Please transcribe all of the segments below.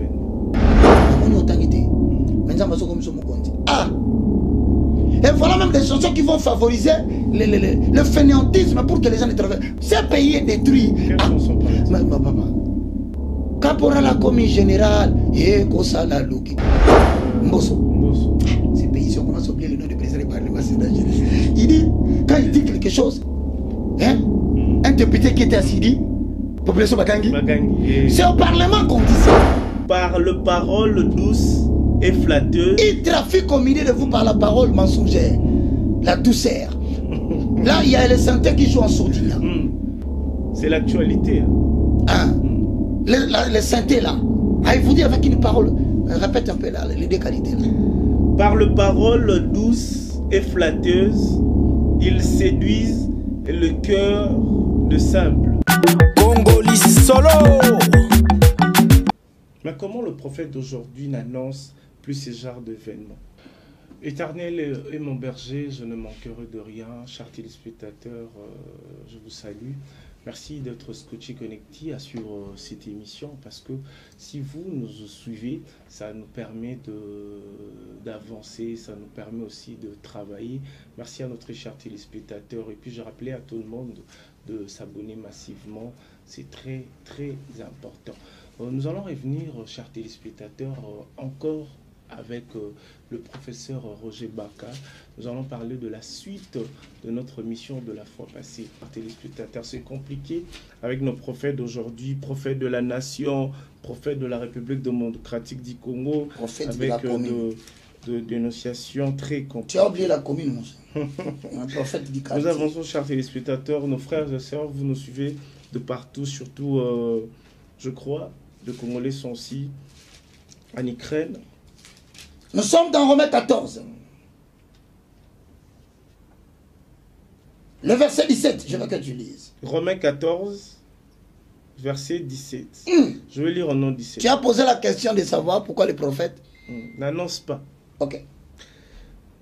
d'événements. Ah! Et voilà même des chansons qui vont favoriser le fainéantisme pour que les gens ne travaillent. Ce pays est détruit. Quelle chanson par exemple? Papa. Caporal la commis général. Et Kosala Louki. Mbosso. Mbosso. Ces pays, si on commence à oublier le nom du président du Parlement, c'est dangereux. Il dit, quand il dit quelque chose, hein, un député qui était assis dit, population Bakangi. Bakangi. C'est au Parlement qu'on dit ça. Parle parole douce et flatteuse. Il trafique au milieu de vous par la parole mensongère, la douceur. Là, il y a les santé qui jouent en sourdine. C'est l'actualité. Hein? Les synthés là. Ah, il vous dit avec une parole. Répète un peu là, les deux qualités là. Parle parole douce et flatteuse, ils séduisent le cœur de simple. Congolais solo. Mais comment le prophète d'aujourd'hui n'annonce plus ce genre d'événements? Éternel est mon berger, je ne manquerai de rien. Chers téléspectateurs, je vous salue. Merci d'être scotché connecté à suivre cette émission parce que si vous nous suivez, ça nous permet d'avancer, ça nous permet aussi de travailler. Merci à notre cher téléspectateur. Et puis je rappelais à tout le monde de s'abonner massivement. C'est très très important. Nous allons revenir, chers téléspectateurs, encore avec le professeur Roger Baka. Nous allons parler de la suite de notre mission de la fois passée. Téléspectateurs, c'est compliqué avec nos prophètes d'aujourd'hui, prophètes de la nation, prophètes de la République démocratique du Congo, prophète avec de la commune. de dénonciations très compliquées. Tu as oublié la commune, mon un prophète du quartier. Nous avançons, chers téléspectateurs, nos frères et sœurs, vous nous suivez de partout, surtout, je crois, les Congolais sont aussi en Ukraine. Nous sommes dans Romains 14. Le verset 17, je veux que tu lises. Romains 14, verset 17. Je vais lire au nom 17. Tu as posé la question de savoir pourquoi les prophètes n'annoncent pas. Ok.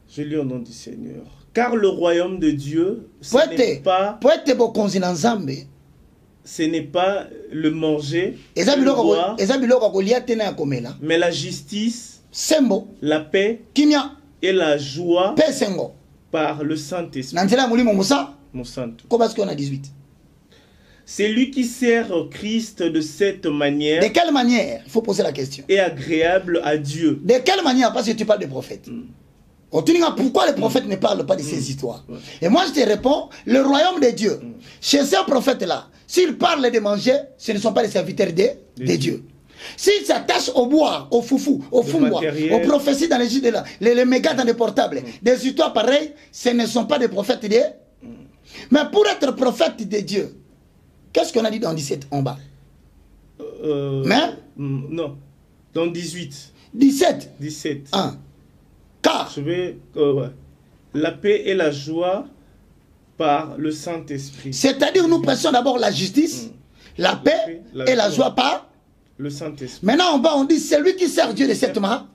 Je lis au nom du Seigneur. Car le royaume de Dieu, ce n'est pas le manger, le boire, mais la justice, la paix et la joie par le Saint-Esprit. Mon Santo. C'est lui qui sert Christ de cette manière. De quelle manière? Il faut poser la question. Et agréable à Dieu. De quelle manière? Parce que tu parles des prophètes. Pourquoi les prophètes ne parlent pas de ces histoires? Et moi je te réponds, le royaume de Dieu, chez ces prophètes-là, s'ils parlent de manger, ce ne sont pas les serviteurs de Dieu. S'ils s'attachent au bois, au foufou, au fumbois, aux prophéties dans les mégas dans les portables, des histoires pareilles, ce ne sont pas des prophètes de Dieu. Mais pour être prophète de Dieu, qu'est-ce qu'on a dit dans 17 en bas? Mais non, dans 18. 17. 17. 1. Car je vais, la paix et la joie par le Saint-Esprit. C'est-à-dire nous prêchons d'abord la justice, la paix et la joie par le Saint-Esprit. Maintenant en bas on dit c'est lui qui sert Dieu de cette manière.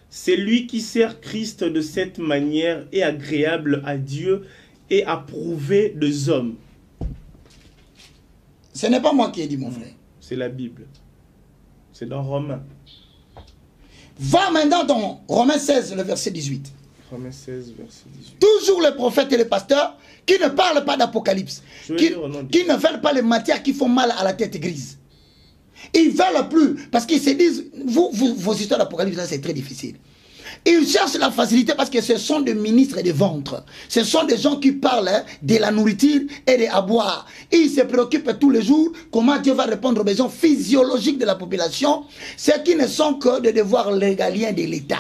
C'est lui qui sert Christ de cette manière et agréable à Dieu et approuvé des hommes. Ce n'est pas moi qui ai dit, mon frère. C'est la Bible. C'est dans Romains. Va maintenant dans Romains 16, le verset 18. Romains 16, verset 18. Toujours les prophètes et les pasteurs qui ne parlent pas d'Apocalypse, qui ne veulent pas les matières qui font mal à la tête grise. Ils ne veulent plus, parce qu'ils se disent, vos histoires d'Apocalypse, c'est très difficile. Ils cherchent la facilité parce que ce sont des ministres de ventre. Ce sont des gens qui parlent de la nourriture et de à boire. Ils se préoccupent tous les jours comment Dieu va répondre aux besoins physiologiques de la population. Ceux qui ne sont que des devoirs régaliens de l'État.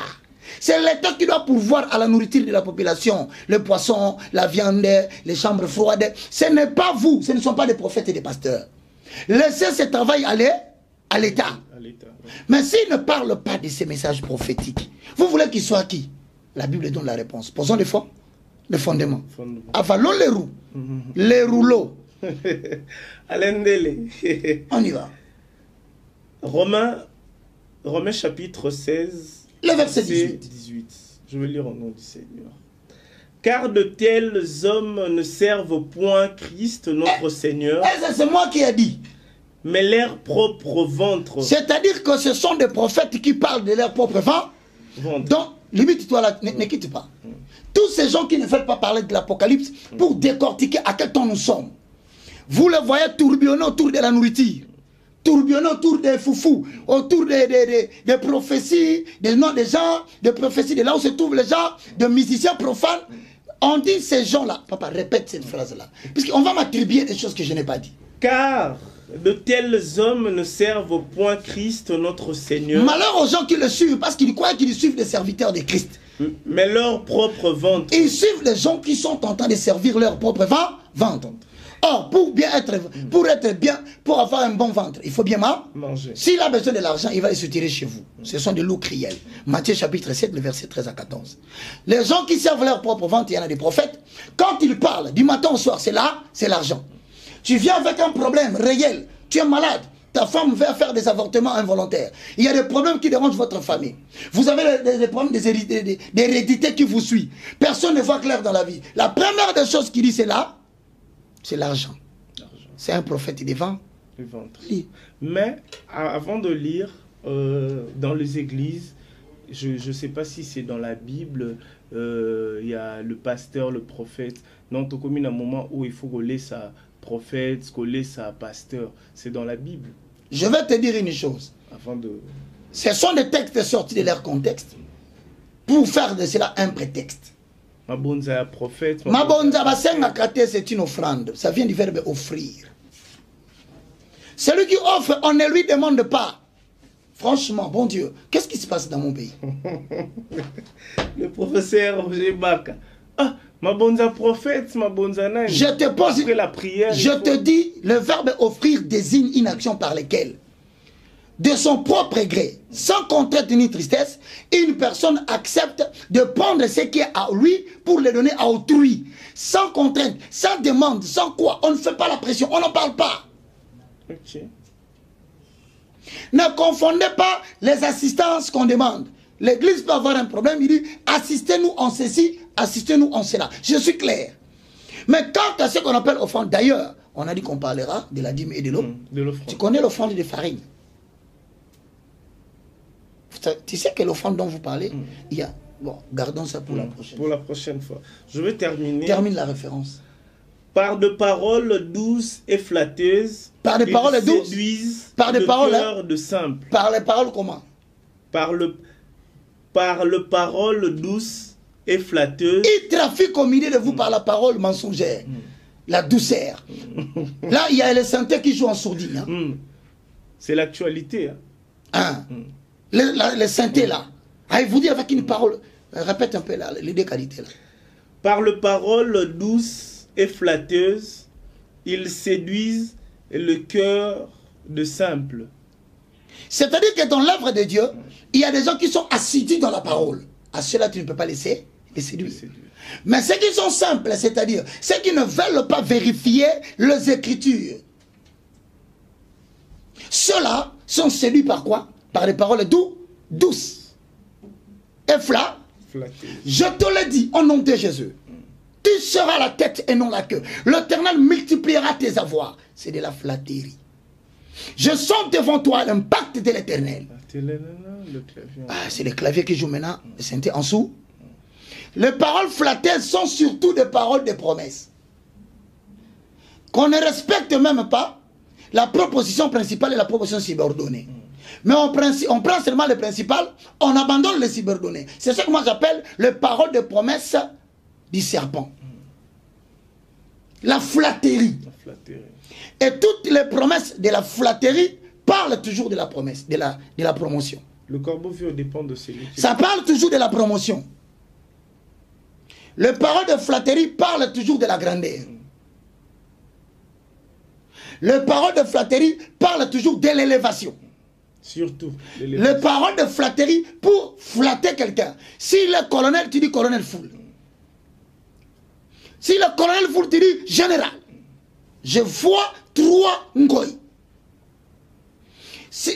C'est l'État qui doit pourvoir à la nourriture de la population. Le poisson, la viande, les chambres froides. Ce n'est pas vous, ce ne sont pas des prophètes et des pasteurs. Laissez ce travail aller à l'État. Mais s'ils ne parlent pas de ces messages prophétiques, vous voulez qu'ils soient qui? La Bible donne la réponse. Posons les fonds, les fondements. Avalons les roues, les rouleaux. On y va. Romains chapitre 16, le verset 18. Je vais lire au nom du Seigneur. Car de tels hommes ne servent point Christ, notre Seigneur. C'est moi qui ai dit. mais leur propre ventre. C'est-à-dire que ce sont des prophètes qui parlent de leur propre ventre. Donc, limite-toi là, ne quitte pas. Tous ces gens qui ne veulent pas parler de l'Apocalypse pour décortiquer à quel temps nous sommes. Vous le voyez tourbillonner autour de la nourriture, tourbillonner autour des foufous, autour des prophéties, des noms des gens, des prophéties de là où se trouvent les gens, de musiciens profanes. On dit ces gens-là, papa, répète cette phrase-là, puisqu'on va m'attribuer des choses que je n'ai pas dit. Car de tels hommes ne servent point Christ notre Seigneur. Malheur aux gens qui le suivent, parce qu'ils croient qu'ils suivent des serviteurs de Christ. Mais leur propre ventre. Ils suivent les gens qui sont en train de servir leur propre ventre. Or, pour avoir un bon ventre, il faut bien manger. S'il a besoin de l'argent, il va se tirer chez vous. Ce sont des loups criels. Matthieu chapitre 7, le verset 13 à 14. Les gens qui servent leur propre ventre, il y en a des prophètes. Quand ils parlent du matin au soir, c'est là, c'est l'argent. Tu viens avec un problème réel, tu es malade, ta femme veut faire des avortements involontaires. Il y a des problèmes qui dérangent votre famille. Vous avez des problèmes d'hérédité qui vous suivent. Personne ne voit clair dans la vie. La première des choses qu'il dit, c'est là, c'est l'argent. C'est un prophète, il est vent. Le ventre. Mais avant de lire dans les églises, je ne sais pas si c'est dans la Bible, il y a le pasteur, le prophète. Non, tu as commis un moment où il faut coller sa prophète, coller sa pasteur. C'est dans la Bible. Je vais te dire une chose. Avant de... Ce sont des textes sortis de leur contexte pour faire de cela un prétexte. Mabonza prophète. Mabonza basenga kate, c'est une offrande. Ça vient du verbe offrir. Celui qui offre, on ne lui demande pas. Franchement, bon Dieu, qu'est-ce qui se passe dans mon pays? Le professeur Roger Baka. Ah, Mabonza prophète, Mabonza naï. Je te pose. Après la prière. Je te dis, le verbe offrir désigne une action par laquelle, de son propre gré, sans contrainte ni tristesse, une personne accepte de prendre ce qui est à lui pour le donner à autrui. Sans contrainte, sans demande, sans quoi. On ne fait pas la pression, on n'en parle pas. Ok. Ne confondez pas les assistances qu'on demande. L'église peut avoir un problème, il dit assistez-nous en ceci, assistez-nous en cela. Je suis clair. Mais quant à ce qu'on appelle offrande, d'ailleurs, on a dit qu'on parlera de la dîme et de l'eau. Tu connais l'offrande de farine? Tu sais que l'offrande dont vous parlez, il y a... Bon, gardons ça pour la prochaine fois. Pour la prochaine fois. Je vais terminer. Termine la référence. Par de paroles douces et flatteuses. Par des paroles douces. Par des paroles. Cœur de simple. Par les paroles comment? Par le paroles douces et flatteuses. Il trafique au milieu de vous par la parole mensongère. La douceur. Là, il y a les synthés qui jouent en sourdine. Hein. C'est l'actualité. Hein? Les synthés là. Ah, il vous dit avec une parole. Répète un peu là, les deux qualités là. Par le parole douce et flatteuse, ils séduisent le cœur de simple. C'est-à-dire que dans l'œuvre de Dieu, il y a des gens qui sont assidus dans la parole. À ceux-là, tu ne peux pas les séduire. Mais ceux qui sont simples, c'est-à-dire ceux qui ne veulent pas vérifier les Écritures, ceux-là sont séduits par quoi? Par des paroles douces et flatteuses. Je te le dis au nom de Jésus. Tu seras la tête et non la queue. L'Éternel multipliera tes avoirs. C'est de la flatterie. Je sens devant toi l'impact de l'Éternel. C'est le clavier qui joue maintenant. Le synthé en dessous. Les paroles flatteuses sont surtout des paroles de promesses. Qu'on ne respecte même pas la proposition principale et la proposition subordonnée. Mais on prend seulement le principal, on abandonne le subordonné. C'est ce que moi j'appelle les paroles de promesse du serpent. La flatterie. Et toutes les promesses de la flatterie parlent toujours de la promesse, de la promotion. Le corbeau vieux dépend de celui qui... Ça parle toujours de la promotion. Les paroles de flatterie parlent toujours de la grandeur. Les paroles de flatterie parlent toujours de l'élévation. Surtout. Les paroles de flatterie pour flatter quelqu'un. Si le colonel, tu dis colonel Foul. Si le colonel Foul, tu dis général. Je vois 3 Ngoï.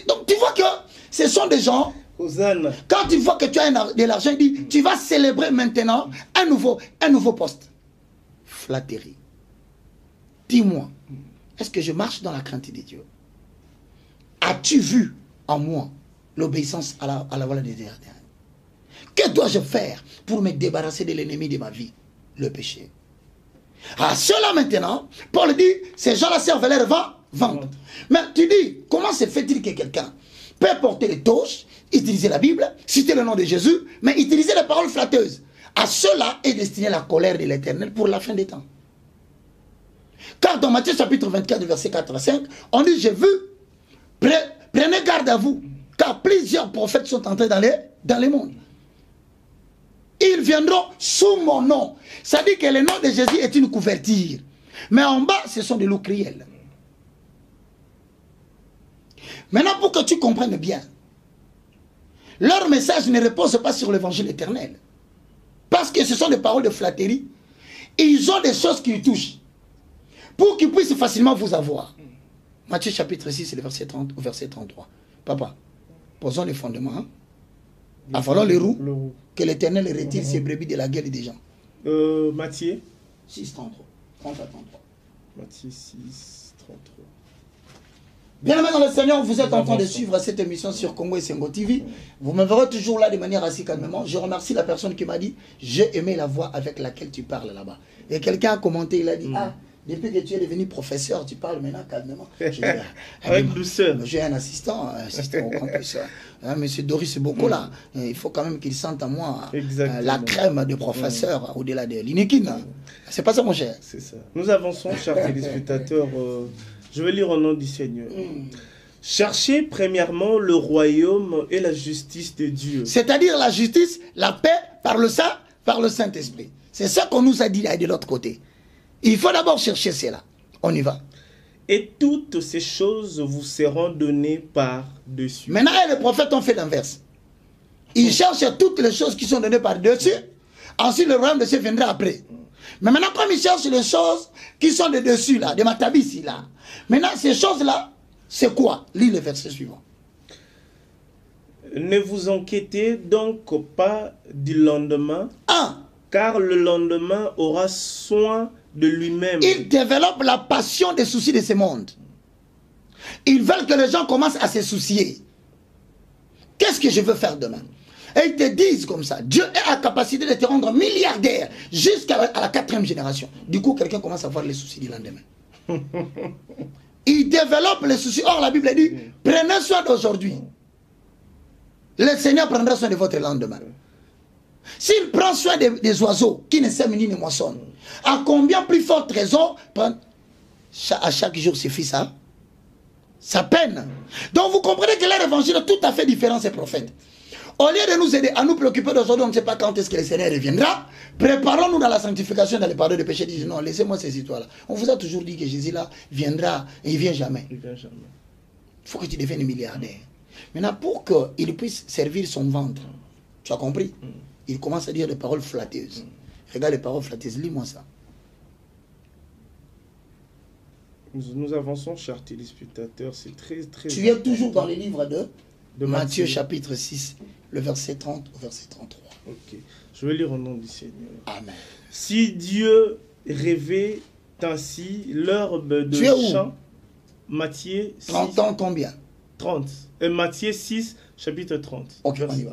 Donc tu vois que ce sont des gens... Hosanna. Quand tu vois que tu as de l'argent, il dit, tu vas célébrer maintenant un nouveau poste. Flatterie. Dis-moi, est-ce que je marche dans la crainte de Dieu? as-tu vu en moi l'obéissance à la volonté de Dieu? Que dois-je faire pour me débarrasser de l'ennemi de ma vie? Le péché. À cela maintenant, Paul dit, ces gens-là servent leur vente. Mais tu dis, comment se fait-il que quelqu'un peut porter les torches, utiliser la Bible, citer le nom de Jésus, mais utiliser les paroles flatteuses? À cela est destinée la colère de l'Éternel pour la fin des temps. Car dans Matthieu chapitre 24, verset 4 à 5, on dit, j'ai vu, prenez garde à vous, car plusieurs prophètes sont entrés dans les mondes. Ils viendront sous mon nom. Ça dit que le nom de Jésus est une couverture. Mais en bas, ce sont des loups criels. Maintenant, pour que tu comprennes bien, leur message ne repose pas sur l'évangile éternel. Parce que ce sont des paroles de flatterie. Ils ont des choses qui les touchent. Pour qu'ils puissent facilement vous avoir. Matthieu chapitre 6, le verset 30 au verset 33. Papa, posons les fondements. Hein? Avalons les roues. Que l'Éternel retire ses brebis de la gueule des gens. Matthieu 6, 33. 30 à 33. Matthieu 6, 33. Bien-aimés dans le Seigneur, vous êtes en train de suivre cette émission sur Congo et Sengo TV. Vous me verrez toujours là de manière assez calmement. Je remercie la personne qui m'a dit, j'ai aimé la voix avec laquelle tu parles là-bas. Et quelqu'un a commenté, il a dit, ah, depuis que tu es devenu professeur, tu parles maintenant calmement. Avec douceur. J'ai un assistant au campus. Monsieur Doris Bokola, il faut quand même qu'il sente à moi la crème de professeur au-delà de l'iniquine. C'est pas ça, mon cher. C'est ça. Nous avançons, chers téléspectateurs. Je vais lire au nom du Seigneur. Cherchez premièrement le royaume et la justice de Dieu. C'est-à-dire la justice, la paix par le Saint-Esprit. C'est ça qu'on nous a dit de l'autre côté. Il faut d'abord chercher cela. On y va. Et toutes ces choses vous seront données par-dessus. Maintenant, les prophètes ont fait l'inverse. Ils cherchent toutes les choses qui sont données par-dessus. Ensuite, le royaume de Dieu viendra après. Mais maintenant, comme ils cherchent les choses qui sont de dessus, là, de Matabissi, là. Maintenant, ces choses-là, c'est quoi? Lis le verset suivant. Ne vous inquiétez donc pas du lendemain, car le lendemain aura soin de lui-même. Ils développent la passion des soucis de ce monde. Ils veulent que les gens commencent à se soucier. Qu'est-ce que je veux faire demain? Et ils te disent comme ça, Dieu a la capacité de te rendre milliardaire jusqu'à la 4e génération. Du coup, quelqu'un commence à avoir les soucis du lendemain. Ils développent les soucis. Or, la Bible dit, prenez soin d'aujourd'hui. Le Seigneur prendra soin de votre lendemain. S'il prend soin des oiseaux qui ne sèment ni ne moissonnent, à combien plus forte raison à chaque jour suffit ça? Sa peine. Donc vous comprenez que leur évangile est tout à fait différent ces prophètes. Au lieu de nous aider à nous préoccuper d'aujourd'hui, on ne sait pas quand est-ce que le Seigneur reviendra. Préparons-nous dans la sanctification, dans les pardons de péché. Disons non, laissez-moi ces histoires-là. On vous a toujours dit que Jésus là viendra et il ne vient jamais. Il faut que tu deviennes milliardaire. Maintenant, pour qu'il puisse servir son ventre, tu as compris? Il commence à dire des paroles flatteuses. Regarde les paroles flatteuses, lis-moi ça. Nous avançons, chers téléspectateurs, c'est très... Tu es toujours dans les livres de Matthieu chapitre 6, le verset 30 au verset 33. Ok, je vais lire au nom du Seigneur. Amen. Si Dieu rêvait ainsi l'herbe de champ, Matthieu 6... 30 ans combien? 30. Matthieu 6, chapitre 30. Ok, on y va.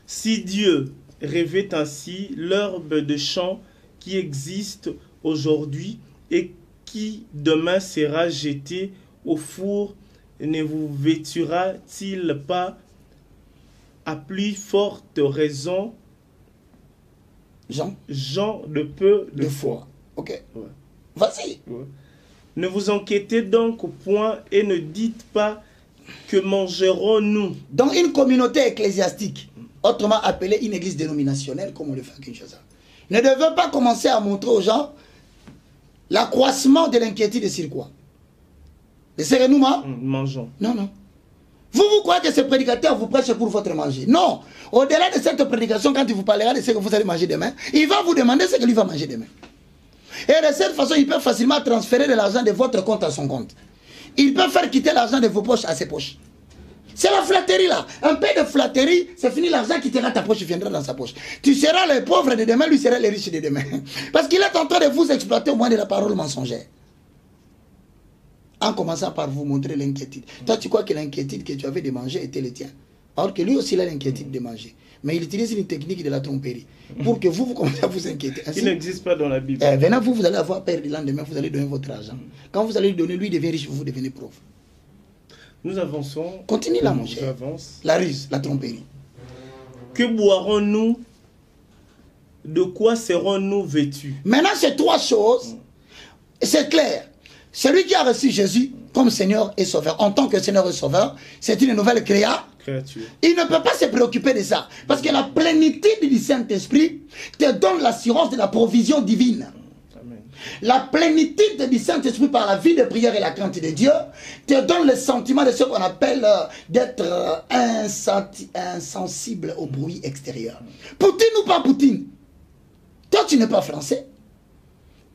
Si Dieu rêvait ainsi l'herbe de champ qui existe aujourd'hui et qui demain sera jetée au four, ne vous vêtira-t-il pas à plus forte raison, Jean de peu de foi? Ok. Ouais. Vas-y. Ouais. Ne vous inquiétez donc point et ne dites pas que mangerons-nous. Dans une communauté ecclésiastique, autrement appelée une église dénominationnelle, comme on le fait à Kinshasa, ne devait pas commencer à montrer aux gens l'accroissement de l'inquiétude sur quoi? Le serez-nous mangeons. Non, non. Vous croyez que ce prédicateur vous prêche pour votre manger? Non. Au-delà de cette prédication, quand il vous parlera de ce que vous allez manger demain, il va vous demander ce que lui va manger demain. Et de cette façon, il peut facilement transférer de l'argent de votre compte à son compte. Il peut faire quitter l'argent de vos poches à ses poches. C'est la flatterie là. Un peu de flatterie, c'est fini, l'argent quittera ta poche, il viendra dans sa poche. Tu seras le pauvre de demain, lui sera le riche de demain. Parce qu'il est en train de vous exploiter au moins de la parole mensongère. en commençant par vous montrer l'inquiétude. Toi, tu crois que l'inquiétude que tu avais de manger était le tien. Alors que lui aussi, il a l'inquiétude de manger. Mais il utilise une technique de la tromperie pour que vous commencez à vous inquiéter. Ainsi, qui n'existe pas dans la Bible. Venant, vous allez avoir peur du lendemain, vous allez donner votre argent. Quand vous allez lui donner, lui devient riche, vous devenez pauvre. Nous avançons. Continue là, mon cher. La ruse, la tromperie. Que boirons-nous? De quoi serons-nous vêtus? Maintenant, ces trois choses, c'est clair. Celui qui a reçu Jésus comme Seigneur et Sauveur, en tant que Seigneur et Sauveur, c'est une nouvelle créature. Il ne peut pas se préoccuper de ça. Parce que la plénitude du Saint-Esprit te donne l'assurance de la provision divine. Amen. La plénitude du Saint-Esprit par la vie de prière et la crainte de Dieu te donne le sentiment de ce qu'on appelle d'être insensible au bruit extérieur. Poutine ou pas Poutine? Toi, tu n'es pas français.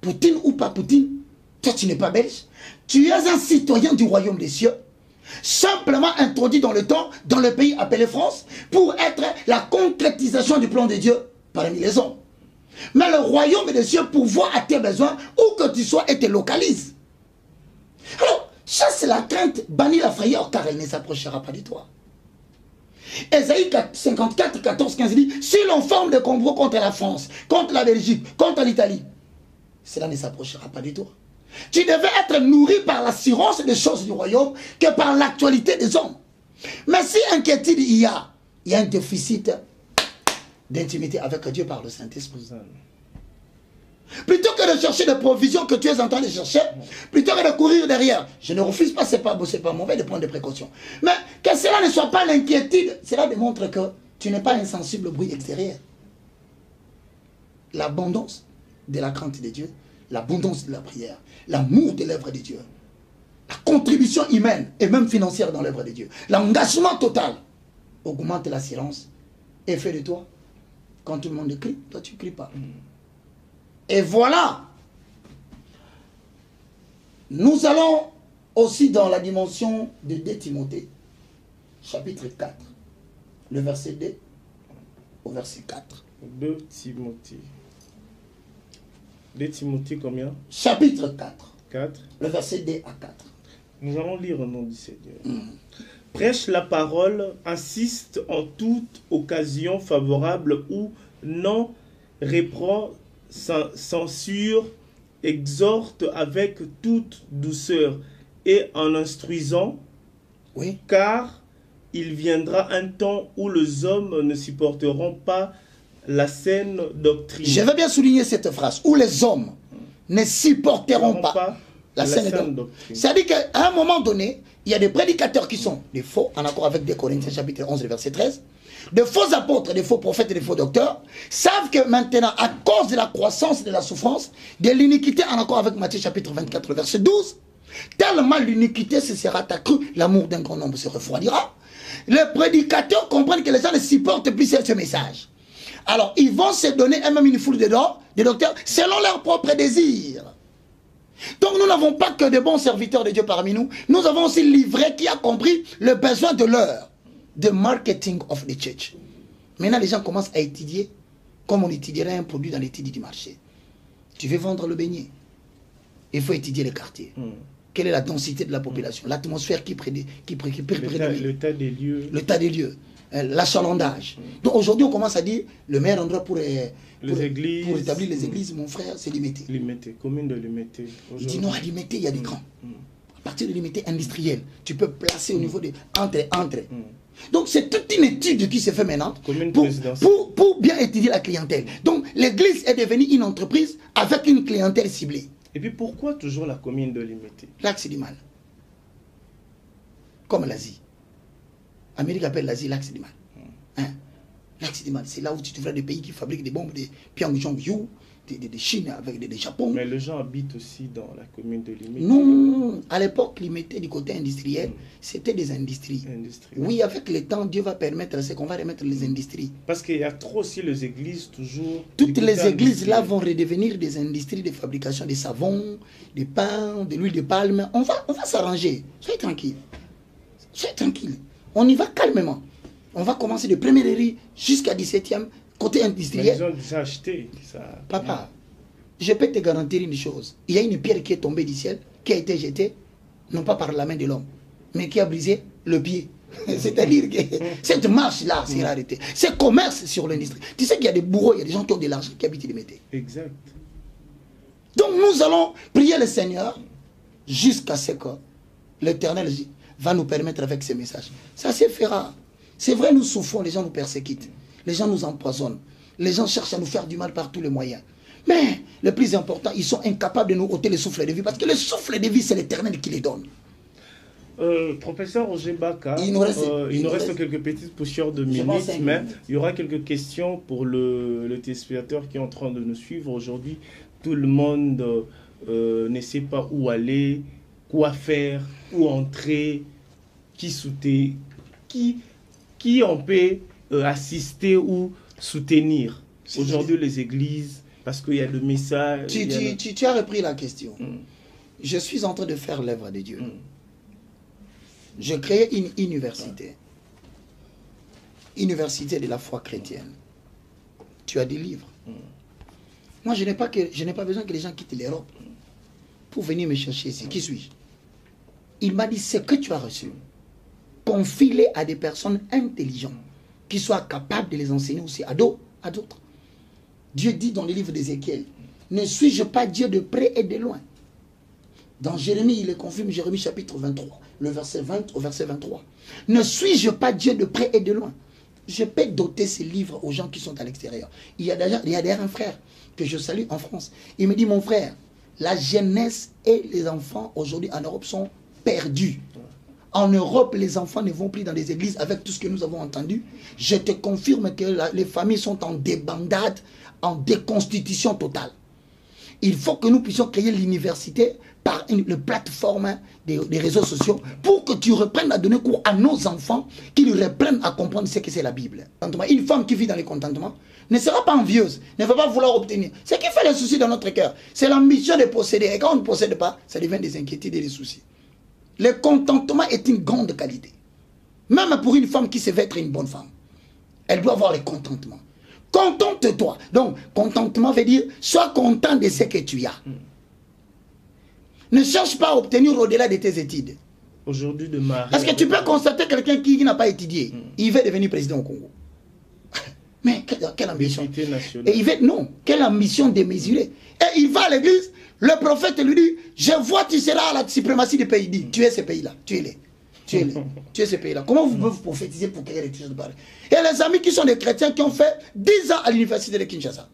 Poutine ou pas Poutine? Toi, tu n'es pas belge. Tu es un citoyen du royaume des cieux, simplement introduit dans le temps, dans le pays appelé France, pour être la concrétisation du plan de Dieu parmi les hommes. Mais le royaume des cieux pourvoit à tes besoins où que tu sois et te localise. Alors, chasse la crainte, bannis la frayeur, car elle ne s'approchera pas de toi. Ésaïe 54, 14, 15 dit, si l'on forme des combats contre la France, contre la Belgique, contre l'Italie, cela ne s'approchera pas de toi. Tu devais être nourri par l'assurance des choses du royaume que par l'actualité des hommes. Mais si inquiétude il y a un déficit d'intimité avec Dieu par le Saint-Esprit. Plutôt que de chercher des provisions que tu es en train de chercher, plutôt que de courir derrière, je ne refuse pas, c'est pas mauvais de prendre des précautions. Mais que cela ne soit pas l'inquiétude, cela démontre que tu n'es pas insensible au bruit extérieur. L'abondance de la crainte de Dieu, l'abondance de la prière, l'amour de l'œuvre de Dieu, la contribution humaine et même financière dans l'œuvre de Dieu, l'engagement total augmente l'assurance et fait de toi, quand tout le monde crie, toi tu ne cries pas. Et voilà, nous allons aussi dans la dimension de 2 Timothée, chapitre 4, le verset 2 au verset 4. 2 Timothée. 2 Timothée combien? Chapitre 4. 4. Le verset 2 à 4. Nous allons lire au nom du Seigneur. Prêche la parole, insiste en toute occasion favorable ou non, reprend, censure, exhorte avec toute douceur et en instruisant, oui. Car il viendra un temps où les hommes ne supporteront pas la saine doctrine. Je veux bien souligner cette phrase, où les hommes ne supporteront pas la saine doctrine. C'est-à-dire qu'à un moment donné, il y a des prédicateurs qui sont des faux, en accord avec 2 Corinthiens chapitre 11, verset 13, de faux apôtres, des faux prophètes et des faux docteurs, savent que maintenant, à cause de la croissance de la souffrance, de l'iniquité, en accord avec Matthieu chapitre 24, verset 12, tellement l'iniquité se sera accrue, l'amour d'un grand nombre se refroidira. Les prédicateurs comprennent que les gens ne supportent plus ce message. Alors, ils vont se donner même une foule de docteurs, selon leurs propres désirs. Donc, nous n'avons pas que de bons serviteurs de Dieu parmi nous. Nous avons aussi livré qui a compris le besoin de l'heure. The marketing of the church. Maintenant, les gens commencent à étudier comme on étudierait un produit dans l'étude du marché. Tu veux vendre le beignet, il faut étudier les quartiers. Quelle est la densité de la population, l'atmosphère qui prédomine, l'état des lieux. L'état des lieux, l'achalandage. Donc aujourd'hui, on commence à dire le meilleur endroit pour établir les églises, mon frère, c'est Limité. Limité, commune de Limité. Il dit non, à Limité, il y a des grands. À partir de Limité industriel, tu peux placer au niveau de entre. Donc c'est toute une étude qui se fait maintenant pour bien étudier la clientèle. Donc l'église est devenue une entreprise avec une clientèle ciblée. Et puis pourquoi toujours la commune de Limité? L'axe du mal. Comme l'Asie. L'Amérique appelle l'Asie l'axe du mal. L'axe du mal, c'est là où tu trouveras des pays qui fabriquent des bombes, des Pyongyang, de Chine avec des Japon. Mais les gens habitent aussi dans la commune de Limité. Non, à l'époque, Limité du côté industriel, c'était des industries. Oui, avec le temps, Dieu va permettre, c'est qu'on va remettre les industries. Parce qu'il y a trop aussi les églises toujours. Toutes les églises là vont redevenir des industries de fabrication de savon, de pain, de l'huile de palme. On va s'arranger. Soyez tranquille. Soyez tranquille. On y va calmement. On va commencer de première riz jusqu'à 17e. Côté industriel. Mais ils ont déjà acheté ça. Papa, je peux te garantir une chose. Il y a une pierre qui est tombée du ciel, qui a été jetée. non pas par la main de l'homme, mais qui a brisé le pied. C'est-à-dire que cette marche-là, c'est arrêté. C'est commerce sur l'industrie. Tu sais qu'il y a des bourreaux, il y a des gens qui ont de l'argent qui habitent les métiers. Exact. Donc nous allons prier le Seigneur jusqu'à ce que l'Éternel va nous permettre avec ces messages. Ça se fera. C'est vrai, nous souffrons, les gens nous persécutent. Les gens nous empoisonnent. Les gens cherchent à nous faire du mal par tous les moyens. Mais le plus important, ils sont incapables de nous ôter le souffle de vie. Parce que le souffle de vie, c'est l'Éternel qui les donne. Professeur Roger Baka, il nous reste quelques petites poussières de minutes, mais il y aura quelques questions pour le téléspectateur qui est en train de nous suivre aujourd'hui. Tout le monde ne sait pas où aller, quoi faire, où entrer, qui en peut assister ou soutenir. Aujourd'hui, les églises, parce qu'il y a le message. Tu as repris la question. Je suis en train de faire l'œuvre de Dieu. Je crée une université. Université de la foi chrétienne. Tu as des livres. Moi, je n'ai pas besoin que les gens quittent l'Europe pour venir me chercher ici. Qui suis-je? Il m'a dit, ce que tu as reçu, confie-les à des personnes intelligentes qui soient capables de les enseigner aussi à d'autres. Dieu dit dans le livre d'Ézéchiel, ne suis-je pas Dieu de près et de loin? Dans Jérémie, il le confirme, Jérémie chapitre 23, le verset 20 au verset 23. Ne suis-je pas Dieu de près et de loin? Je peux doter ces livres aux gens qui sont à l'extérieur. Il y a d'ailleurs un frère que je salue en France. Il me dit, mon frère, la jeunesse et les enfants aujourd'hui en Europe sont perdus. En Europe, les enfants ne vont plus dans les églises avec tout ce que nous avons entendu. Je te confirme que les familles sont en débandade, en déconstitution totale. Il faut que nous puissions créer l'université par une plateforme des réseaux sociaux pour que tu reprennes à donner cours à nos enfants, qu'ils reprennent à comprendre ce que c'est la Bible. Une femme qui vit dans le contentement ne sera pas envieuse, ne va pas vouloir obtenir. Ce qui fait le souci dans notre cœur, c'est l'ambition de posséder. Et quand on ne possède pas, ça devient des inquiétudes et des soucis. Le contentement est une grande qualité. Même pour une femme qui se veut être une bonne femme, elle doit avoir le contentement. Contente-toi. Donc, contentement veut dire, sois content de ce que tu as. Ne cherche pas à obtenir au-delà de tes études. Aujourd'hui, de marier. Parce que tu peux constater quelqu'un qui n'a pas étudié. Il veut devenir président au Congo. Mais quelle ambition. Et il veut, non, quelle ambition démesurée. Et il va à l'église, le prophète lui dit, je vois tu seras à la suprématie du pays. Il dit, tu es ce pays-là, tu es-le. Tu es ce pays-là. Comment vous pouvez vous prophétiser pour créer des choses de pareil? Et les amis qui sont des chrétiens qui ont fait 10 ans à l'université de Kinshasa.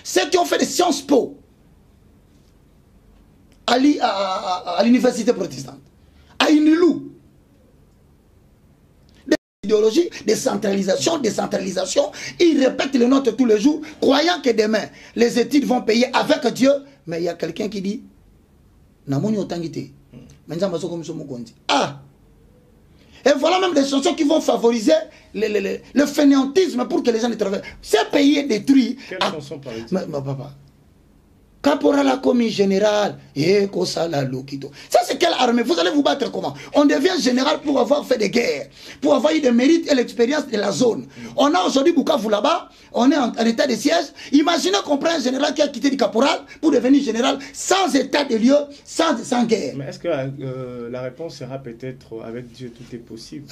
Ceux qui ont fait des Sciences Po à l'université protestante, à Inilou. Des idéologies, décentralisation, ils répètent les notes tous les jours, croyant que demain, les études vont payer avec Dieu. Mais il y a quelqu'un qui dit, ah! Et voilà même des chansons qui vont favoriser le fainéantisme pour que les gens ne travaillent. Ce pays est détruit. Quelle chanson par exemple? Papa. Caporal a commis général. Et ça, c'est quelle armée? Vous allez vous battre comment? On devient général pour avoir fait des guerres, pour avoir eu des mérites et l'expérience de la zone. On a aujourd'hui Bukavu là-bas, on est en état de siège. Imaginez qu'on prend un général qui a quitté du caporal pour devenir général sans état de lieu, sans guerre. Mais est-ce que la réponse sera peut-être avec Dieu, tout est possible?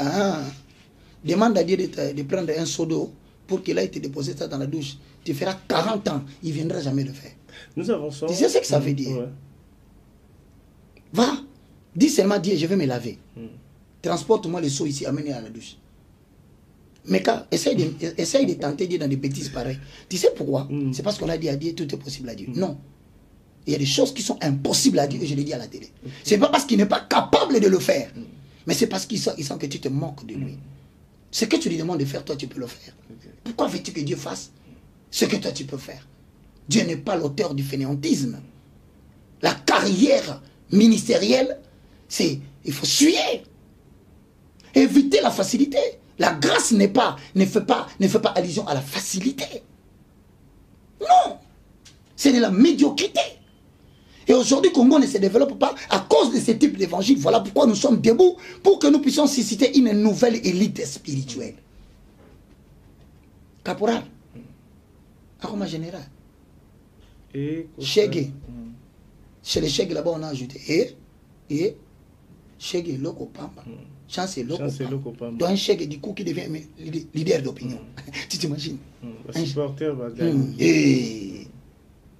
Demande à Dieu de prendre un seau d'eau pour qu'il aille te déposer ça dans la douche. Tu feras 40 ans, il ne viendra jamais le faire. Nous avançons. Tu sais ce que ça veut dire? Va, dis seulement Dieu, je vais me laver. Transporte-moi le seau ici, amène-le à la douche. Mais quand, essaye de tenter Dieu dans des bêtises pareilles. Tu sais pourquoi? C'est parce qu'on a dit à Dieu, tout est possible à Dieu. Non. Il y a des choses qui sont impossibles à Dieu, et je l'ai dit à la télé. C'est pas parce qu'il n'est pas capable de le faire, mais c'est parce qu'il sent que tu te moques de lui. Ce que tu lui demandes de faire, toi tu peux le faire. Pourquoi veux-tu que Dieu fasse ce que toi tu peux faire? Dieu n'est pas l'auteur du fainéantisme. La carrière ministérielle, c'est, il faut suyer. Éviter la facilité. La grâce ne fait pas allusion à la facilité. Non. C'est de la médiocrité. Et aujourd'hui, Congo ne se développe pas à cause de ce type d'évangile. Voilà pourquoi nous sommes debout, pour que nous puissions susciter une nouvelle élite spirituelle. Caporal. Aroma général. Et Chégué. Chez les Chégués là-bas, on a ajouté. Et et Cheikh Loko Pamba. Chance Loko Pamba. Donc un Cheikh du coup qui devient leader d'opinion. Tu t'imagines? Un supporter va gagner.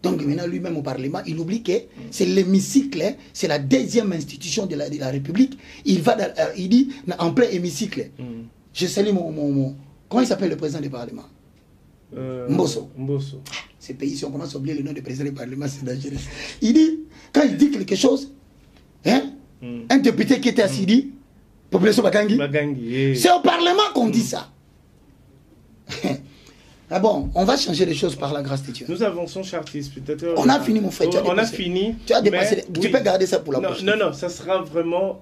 Donc maintenant lui-même au Parlement, il oublie que c'est l'hémicycle, c'est la deuxième institution de la République. Il va, il dit en plein hémicycle. Je salue mon comment il s'appelle le président du Parlement? Mbosso. Ces pays, si on commence à oublier le nom du président du Parlement, c'est dangereux. Il dit, quand il dit quelque chose, hein, un député qui était assis dit, population Bagangi. C'est au Parlement qu'on dit ça. Ah bon, on va changer les choses par la grâce de Dieu. Nous avançons, chers téléspectateurs. On a fini, mon frère. On a fini. Tu as dépassé. Tu peux garder ça pour la prochaine. Non, ça sera vraiment.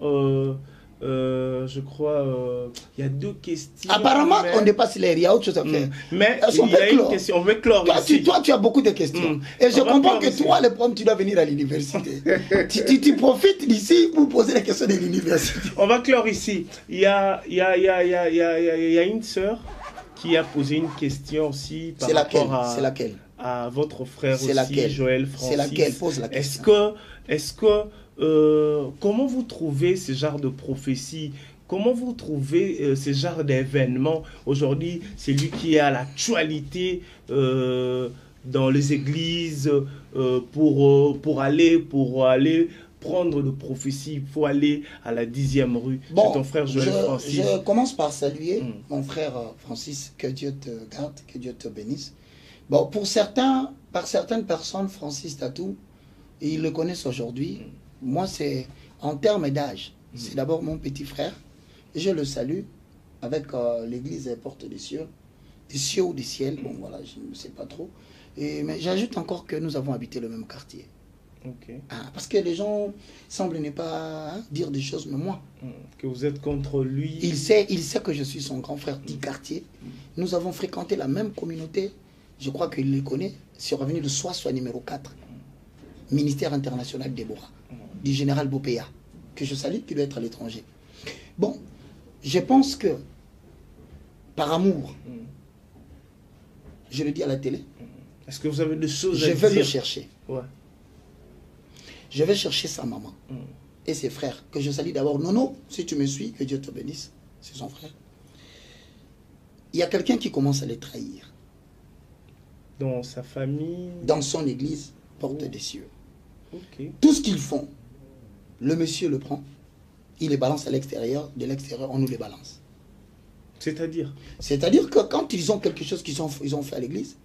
Je crois. Il y a deux questions. Apparemment, on dépasse l'air. Il y a autre chose à faire. Mais il y a une question. On veut clore ici. Toi, tu as beaucoup de questions. Et je comprends que toi, le problème, tu dois venir à l'université. tu profites d'ici pour poser les questions de l'université. On va clore ici. Il y a une sœur qui a posé une question aussi par rapport à votre frère aussi, Joël Francis. C'est laquelle? Pose la question. Est-ce que comment vous trouvez ce genre de prophétie? Comment vous trouvez ce genre d'événement? Aujourd'hui, c'est lui qui est à l'actualité dans les églises pour aller prendre de prophétie. Il faut aller à la 10e rue. Bon, c'est ton frère Joël Francis. Je commence par saluer mon frère Francis. Que Dieu te garde, que Dieu te bénisse. Bon, par certaines personnes, Francis Tatou, ils le connaissent aujourd'hui. Moi, c'est en termes d'âge. C'est d'abord mon petit frère. Et je le salue avec l'église Porte des Cieux ou des Ciels. Bon, voilà, je ne sais pas trop. Mais j'ajoute encore que nous avons habité le même quartier. Okay. Parce que les gens semblent ne pas dire des choses, mais moi. Que vous êtes contre lui. Il sait que je suis son grand frère du quartier. Nous avons fréquenté la même communauté. Je crois qu'il le connaît. Sur l'avenue de Soissons numéro 4. Ministère international Déborah. Du général Bopéa. Que je salue, qui doit être à l'étranger. Bon, je pense que par amour, je le dis à la télé. Est-ce que vous avez des choses à dire? Je vais le chercher. Ouais. Je vais chercher sa maman et ses frères, que je salue d'abord. Nono, si tu me suis, que Dieu te bénisse, c'est son frère. Il y a quelqu'un qui commence à les trahir. Dans sa famille? Dans son église, Porte des Cieux. Okay. Tout ce qu'ils font, le monsieur le prend, il les balance à l'extérieur, de l'extérieur, on nous les balance. C'est-à-dire? C'est-à-dire que quand ils ont quelque chose qu'ils ont fait à l'église,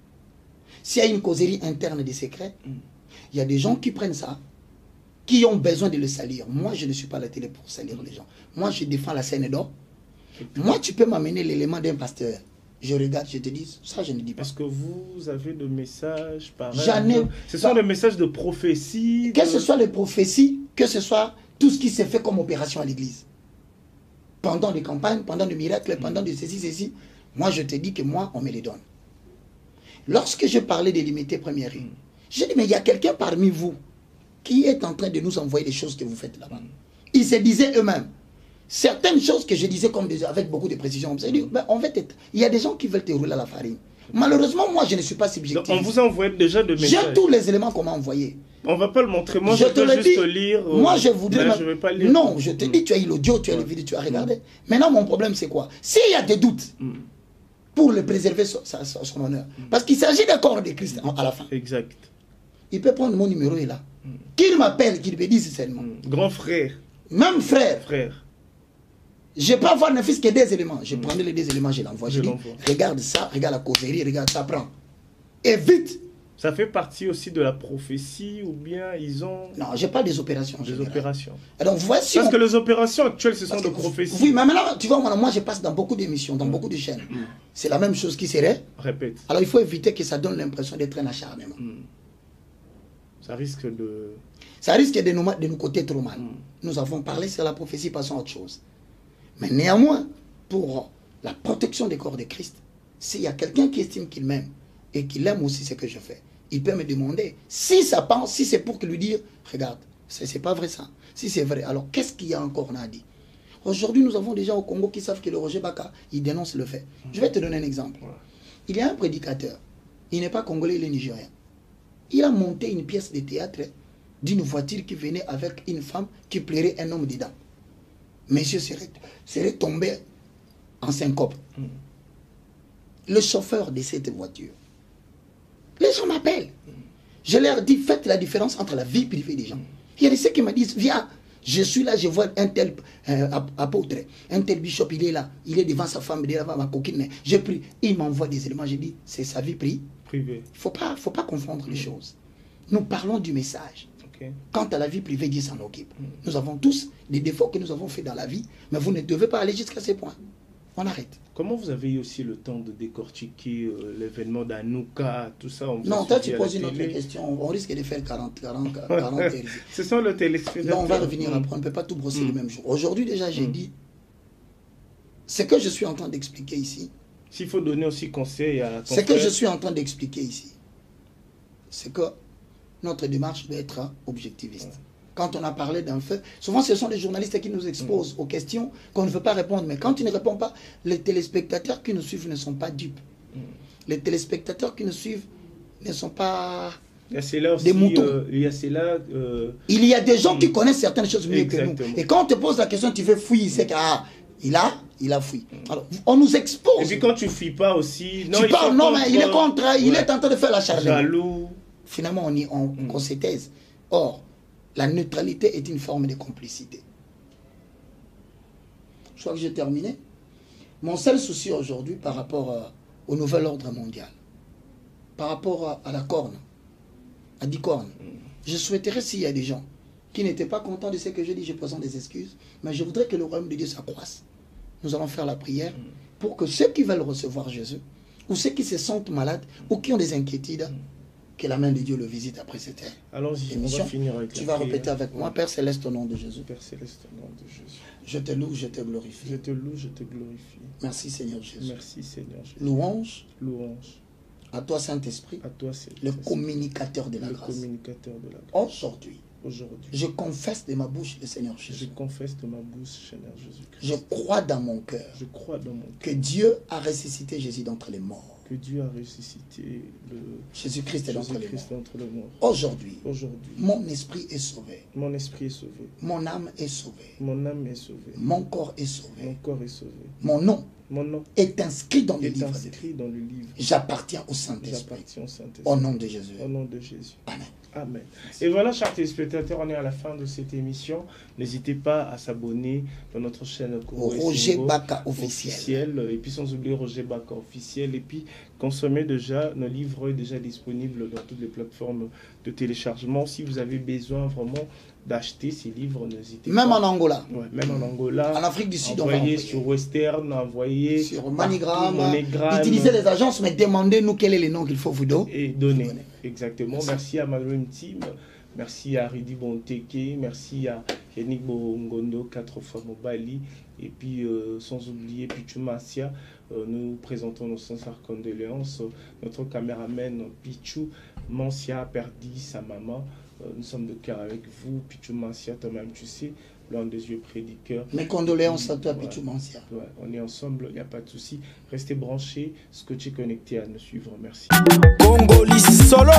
s'il y a une causerie interne des secrets, il y a des gens qui prennent ça, qui ont besoin de le salir. Moi, je ne suis pas à la télé pour salir les gens. Moi, je défends la scène d'or. Moi, tu peux m'amener l'élément d'un pasteur. Je regarde, je te dis, ça, je ne dis pas. Est-ce que vous avez des messages pareils? Ce sont des messages de prophétie. Que ce soit les prophéties, que ce soit tout ce qui s'est fait comme opération à l'église. Pendant les campagnes, pendant les miracles, pendant de ceci. Moi, je te dis que moi, on me les donne. Lorsque je parlais de limiter première rue, j'ai dit, mais il y a quelqu'un parmi vous qui est en train de nous envoyer des choses que vous faites là-bas. Ils se disaient eux-mêmes. Certaines choses que je disais avec beaucoup de précision, il y a des gens qui veulent te rouler à la farine. Malheureusement, moi, je ne suis pas subjectif. Donc, on vous a envoyé déjà de messages. J'ai tous les éléments qu'on m'a envoyés. On ne va pas le montrer. Moi, je peux juste lire. Moi, je voudrais... Je vais pas lire. Non, je te dis, tu as eu l'audio, tu as les vidéos, tu as regardé. Maintenant, mon problème, c'est quoi? S'il y a des doutes, pour le préserver son honneur, parce qu'il s'agit d'un corps de Christ à la fin. Exact. Il peut prendre mon numéro et là. Qu'il m'appelle, qu'il me dise seulement. Grand frère. Même frère. Frère. Je peux avoir ne fût-ce que des éléments. Je prends les deux éléments, je l'envoie. Je dis, regarde ça, regarde la causerie, regarde ça, prends. Et vite. Ça fait partie aussi de la prophétie ou bien ils ont... Non, je parle des opérations. Des opérations. Alors, voici parce que les opérations actuelles, ce sont des prophéties. Oui, mais maintenant, tu vois, moi, je passe dans beaucoup d'émissions, dans beaucoup de chaînes. C'est la même chose qui serait. Répète. Alors, il faut éviter que ça donne l'impression d'être un acharnement. Ça risque de... Ça risque de nous coûter trop mal. Nous avons parlé sur la prophétie, passons à autre chose. Mais néanmoins, pour la protection des corps de Christ, s'il y a quelqu'un qui estime qu'il m'aime et qu'il aime aussi ce que je fais, il peut me demander si ça pense, si c'est pour lui dire, regarde, c'est pas vrai ça. Si c'est vrai, alors qu'est-ce qu'il y a encore à dire? Aujourd'hui, nous avons des gens au Congo qui savent que le Roger Baka, il dénonce le fait. Je vais te donner un exemple. Il y a un prédicateur, il n'est pas congolais, il est nigérien. Il a monté une pièce de théâtre d'une voiture qui venait avec une femme qui plairait un homme dedans. Monsieur serait tombé en syncope. Le chauffeur de cette voiture, les gens m'appellent. Je leur dis, faites la différence entre la vie privée des gens. Il y a des ceux qui me disent, viens, je suis là, je vois un tel apôtre, un tel bishop, il est là, il est devant sa femme, il est devant ma coquine. Je prie, il m'envoie des éléments, je dis, c'est sa vie privée. Il ne faut pas confondre les choses. Nous parlons du message. Quant à la vie privée, Dieu s'en occupe. Nous avons tous des défauts que nous avons faits dans la vie, mais vous ne devez pas aller jusqu'à ces points. On arrête. Comment vous avez eu aussi le temps de décortiquer l'événement d'Anouka, tout ça? Non, toi tu poses une autre question. On risque de faire 40 Ce sont les téléspectateurs. Non, on va revenir après. On ne peut pas tout brosser le même jour. Aujourd'hui déjà, j'ai dit, ce que je suis en train d'expliquer ici. S'il faut donner aussi conseil à ton Ce que je suis en train d'expliquer ici, c'est que notre démarche doit être objectiviste. Quand on a parlé d'un fait, souvent ce sont les journalistes qui nous exposent aux questions qu'on ne veut pas répondre. Mais quand ils ne répondent pas, les téléspectateurs qui nous suivent ne sont pas dupes. Les téléspectateurs qui nous suivent ne sont pas des moutons. Il y a des gens qui connaissent certaines choses mieux que nous. Et quand on te pose la question, tu veux fouiller, c'est qu'il a fouillé. Alors, on nous expose. Et puis quand tu ne fuis pas aussi... Non, tu parles, non, mais il est contre, il est en train de faire la charge. Jaloux. Finalement, on se taise. Or, la neutralité est une forme de complicité. Je crois que j'ai terminé. Mon seul souci aujourd'hui par rapport au nouvel ordre mondial, par rapport à la corne, à 10 cornes, je souhaiterais s'il y a des gens qui n'étaient pas contents de ce que je dis, je présente des excuses, mais je voudrais que le royaume de Dieu s'accroisse. Nous allons faire la prière pour que ceux qui veulent recevoir Jésus, ou ceux qui se sentent malades, ou qui ont des inquiétudes, que la main de Dieu le visite après cette émission. On va finir avec tu vas répéter avec moi, Père Céleste, au nom de Jésus. Père Céleste, au nom de Jésus. Je te loue, je te glorifie. Je te loue, je te glorifie. Merci Seigneur Jésus. Merci Seigneur Jésus. Louange. Louange. À toi Saint-Esprit. À toi Saint-Esprit. Le communicateur de la grâce. Le communicateur de la grâce. Aujourd'hui. Aujourd'hui. Je confesse de ma bouche le Seigneur Jésus. Je confesse de ma bouche, Seigneur Jésus-Christ. Je crois dans mon cœur. Je crois dans mon cœur. Que Dieu a ressuscité Jésus d'entre les morts. Que Dieu a ressuscité Jésus-Christ d'entre les morts. Aujourd'hui, mon esprit est sauvé. Mon esprit est sauvé. Mon âme est sauvée. Mon âme est sauvée. Mon corps est sauvé. Mon corps est sauvé. Mon nom est inscrit dans le livre. J'appartiens au Saint-Esprit. Au nom de Jésus. Au nom de Jésus. Amen. Amen. Et voilà, chers téléspectateurs, on est à la fin de cette émission. N'hésitez pas à s'abonner dans notre chaîne Roger Baka officiel. Et puis sans oublier Roger Baka officiel. Et puis consommez déjà, nos livres sont déjà disponibles dans toutes les plateformes de téléchargement. Si vous avez besoin vraiment d'acheter ces livres, n'hésitez pas. Même en Angola. Ouais, même en Angola. En Afrique du Sud, envoyez sur Western, envoyez sur Manigram. Utilisez les agences, mais demandez-nous quel est le nom qu'il faut vous donner. Et donner. Exactement. Merci à Madeleine Team. Merci à Ridi Bonteke. Merci à Yannick Bongondo, 4 fois Mobali. Et puis, sans oublier Pichu Massia. Nous présentons nos sincères condoléances. Notre caméraman Pichu Mansia a perdu sa maman. Nous sommes de cœur avec vous. Pichu Mansia, toi-même, tu sais, l'un des yeux prédicateurs. Mes condoléances à toi, Pichu Mansia. Ouais, on est ensemble, il n'y a pas de souci. Restez branchés, scotchés connectés à nous suivre. Merci. Congolais solo.